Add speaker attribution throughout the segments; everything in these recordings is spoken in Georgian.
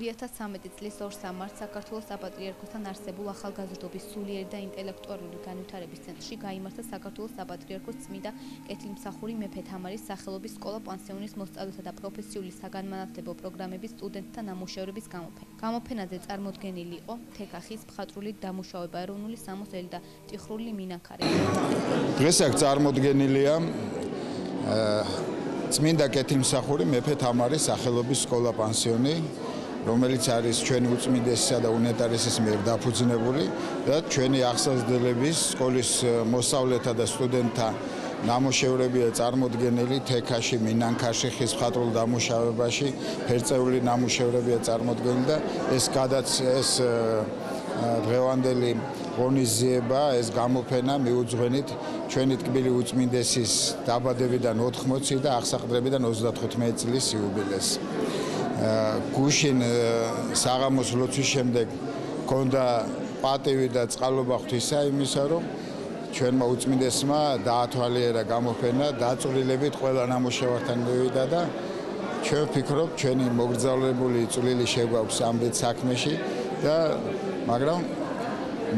Speaker 1: 2013 წლის 2 მარტს საქართველოს საპატრიარქოსთან არსებულ ახალგაზრდობის სულიერი და ინტელექტუალური განვითარების ცენტრში გაიმართა საქართველოს საპატრიარქოს წმინდა კეთილმსახური მეფე თამარის სახელობის სკოლა-პანსიონის მოსწავლეთა და პროფესიული საგანმანათლებლო პროგრამების სტუდენტთა ნამუშევრების გამოფენა. გამოფენაზე წარმოდგენილი იყო თექახის მხატვრული დამუშავება, ეროვნული სამოსელი და ტიხრული მინაქარი.
Speaker 2: დღეს აქ წარმოდგენილია წმინდა კეთილმსახური მეფე თამარის სახელობის სკოლა-პანსიონი, რომელიც არის ჩვენი უწმინდესისა და უნეტარესის მიერ დაფუძნებული და ჩვენი აღსაზრდელების სკოლის მოსწავლეთა და სტუდენტთა ნამუშევრებია წარმოდგენილი თექაში, მინანქარში, ხის მხატვრულ დამუშავებაში, ფერწერული ნამუშევრებია წარმოდგენილი და ეს დღევანდელი ღონისძიება, ეს გამოფენა მიუძღვენით ჩვენი ტკბილი უწმინდესის დაბადებიდან 80 და აღსაყდრებიდან 35 წლის იუბილეს. გუშინ საღამოს ლოცვის შემდეგ ჰქონდა პატივი და წყალობა ღვთისა იმისა, რომ ჩვენმა უწმინდესმა დაათვალიერა გამოფენა, დაწვრილებით ყველა ნამუშევართან მივიდა და ჩვენ ვფიქრობ, ჩვენი მოგრძავრებული წვლილი შეგვაქვს ამ საქმეში და მაგრამ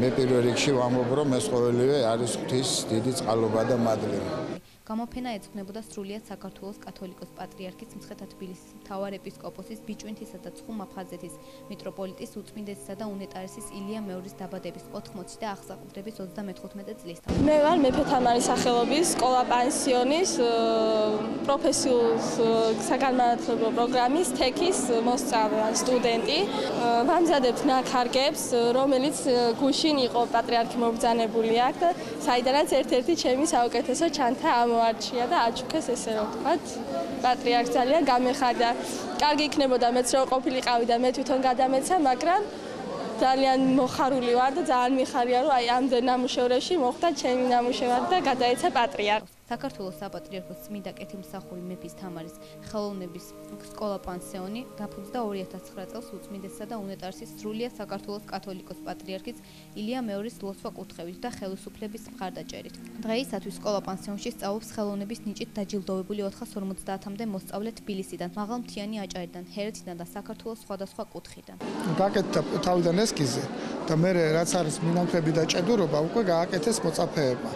Speaker 2: მე პირველ რიგში ვამბობ, რომ ეს ყოველივე არის ღვთის დიდი წყალობა და მადლი.
Speaker 1: გამოფენა ეძღვნებოდა სრულიად საქართველოს კათოლიკოს პატრიარქის მცხეთა თბილისის მთავარ ეპისკოპოსის ბიჭვინთისა და ცხუმ-აფხაზეთის მიტროპოლიტის უწმინდესისა და უნეტარესის ილია მეორის დაბადების 80 და აღსაყდრების 35 წლის.
Speaker 3: მე ვარ მეფე თამარის სახელობის სკოლა-პანსიონის პროფესიული საგანმანათლებლო პროგრამის თექის მოსწავლე სტუდენტი. ვამზადებთ ნაქარგებს, რომელიც გუშინ იყო პატრიარქი მობრძანებული აქ და საიდანაც ერთ-ერთი ჩემი საუკეთესო ჩანთა ამოარჩია და აჩუქეს ესე რომ ვთქვათ, პატრიარქს ძალიან გამეხარდა. კარგი იქნებოდა მეც რო ყოფილიყავი და მე თვითონ გადამეცა, მაგრამ ძალიან მოხარული ვარ და ძალიან მიხარია, რომ აი ამდენ ნამუშევრებში მოხვდა ჩემი ნამუშევარი და გადაეცა პატრიარქს.
Speaker 1: საქართველოს საპატრიარქოს წმინდა კეთილმსახური მეფის თამარის ხელოვნების სკოლა-პანსიონი დაფუძნდა 2009 წელს უწმინდესისა და უნეტარესის სრულიად საქართველოს კათოლიკოს პატრიარქის ილია მეორის ლოცვა-კურთხევით და ხელისუფლების მხარდაჭერით. დღეისათვის სკოლა-პანსიონში სწავლობს ხელოვნების ნიჭით დაჯილდოვებული 450-მდე მოსწავლე თბილისიდან, მაღალმთიანი აჭარიდან, ჰერეთიდან და საქართველოს სხვადასხვა კუთხიდან.
Speaker 4: გააკეთა თავიდან ესკიზი და მე რაც არის მინანქრები და ჭედურობა უკვე გააკეთეს მოწაფეებმა.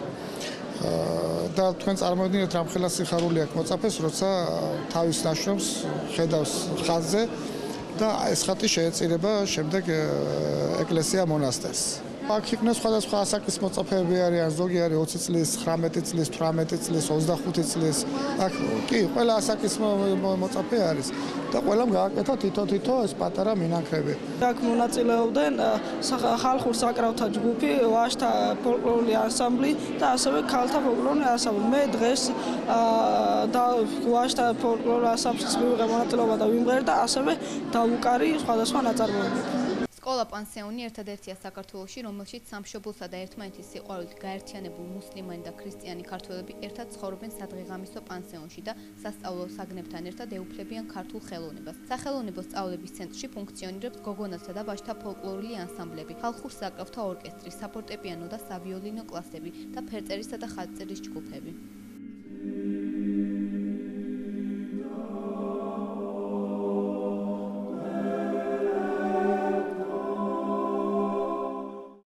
Speaker 4: და თქვენ წარმოვიდგინეთ რამხელა სიხარული აქვს მოწაფეს, როცა თავის ნაშრომს ხედავს ხაზზე და ეს ხატი შეეწირება შემდეგ ეკლესია მონასტერს. აქ იქნება სხვადასხვა ასაკის მოწაფეები არიან, ზოგი არის 20 წლის, 19 წლის, 18 წლის, 25 წლის. აქ კი, ყველა ასაკის მოწაფე არის და ყველამ გააკეთა თითო-თითო ეს პატარა მინანქრები.
Speaker 5: აქ მონაწილეობდნენ ხალხურ საკრავთა ჯგუფი, ვაჟთა ფოლკლორული ანსამბლი და ასევე ქალთა ფოლკლორული ანსამბლი. მე დღეს ვაჟთა ფოლკლორული ანსამბლის მივიღე მონაწილეობა და ვიმღერე და ასევე დავუკარი სხვადასხვა ნაწარმოებები.
Speaker 1: სკოლა-პანსიონი ერთადერთია საქართველოში, რომელშიც სამშობლოსა და ერთმანეთის სიყვარულით გაერთიანებულ მუსლიმანი და ქრისტიანი ქართველები ერთად ცხოვრობენ სადღეღამისო პანსიონში და სასწავლო საგნებთან ერთად ეუფლებიან ქართულ ხელოვნებას. სახელოვნებო სწავლების ცენტრში ფუნქციონირებს გოგონათა და ვაჟთა ფოლკლორული ანსამბლები, ხალხურ საკრავთა ორკესტრი, საფორტეპიანო და სავიოლინო კლასები და ფერწერისა და ხატწერის ჯგუფები.